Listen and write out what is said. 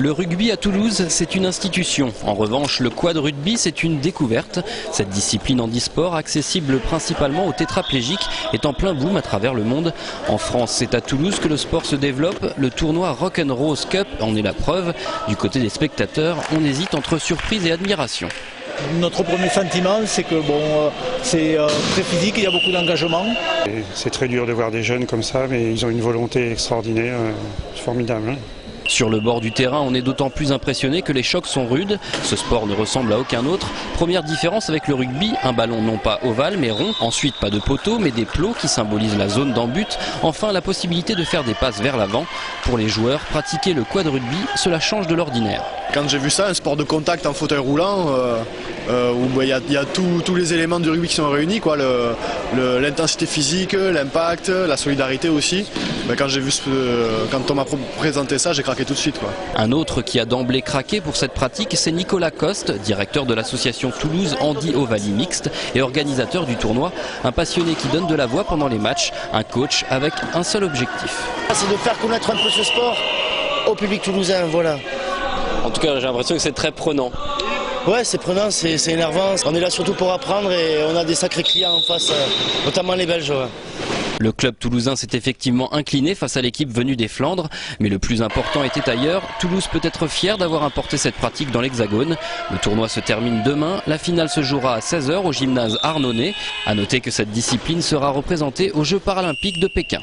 Le rugby à Toulouse, c'est une institution. En revanche, le quad rugby, c'est une découverte. Cette discipline handisport, accessible principalement aux tétraplégiques, est en plein boom à travers le monde. En France, c'est à Toulouse que le sport se développe. Le tournoi Rock'n'Rose Cup en est la preuve. Du côté des spectateurs, on hésite entre surprise et admiration. Notre premier sentiment, c'est que c'est très physique, il y a beaucoup d'engagement. C'est très dur de voir des jeunes comme ça, mais ils ont une volonté extraordinaire, formidable. Sur le bord du terrain, on est d'autant plus impressionné que les chocs sont rudes. Ce sport ne ressemble à aucun autre. Première différence avec le rugby, un ballon non pas ovale mais rond. Ensuite, pas de poteau mais des plots qui symbolisent la zone d'en-but. Enfin, la possibilité de faire des passes vers l'avant. Pour les joueurs, pratiquer le quad rugby, cela change de l'ordinaire. Quand j'ai vu ça, un sport de contact en fauteuil roulant, où il y a tous les éléments du rugby qui sont réunis, l'intensité physique, l'impact, la solidarité aussi. Quand on m'a présenté ça, j'ai craqué tout de suite. Un autre qui a d'emblée craqué pour cette pratique, c'est Nicolas Coste, directeur de l'association Toulouse Handi Ovalie Mixte et organisateur du tournoi. Un passionné qui donne de la voix pendant les matchs, un coach avec un seul objectif. C'est de faire connaître un peu ce sport au public toulousain, voilà. En tout cas, j'ai l'impression que c'est très prenant. Ouais, c'est prenant, c'est énervant. On est là surtout pour apprendre et on a des sacrés clients en face, notamment les Belges. Ouais. Le club toulousain s'est effectivement incliné face à l'équipe venue des Flandres, mais le plus important était ailleurs. Toulouse peut être fier d'avoir importé cette pratique dans l'Hexagone. Le tournoi se termine demain, la finale se jouera à 16 h au gymnase Arnonnet. À noter que cette discipline sera représentée aux Jeux paralympiques de Pékin.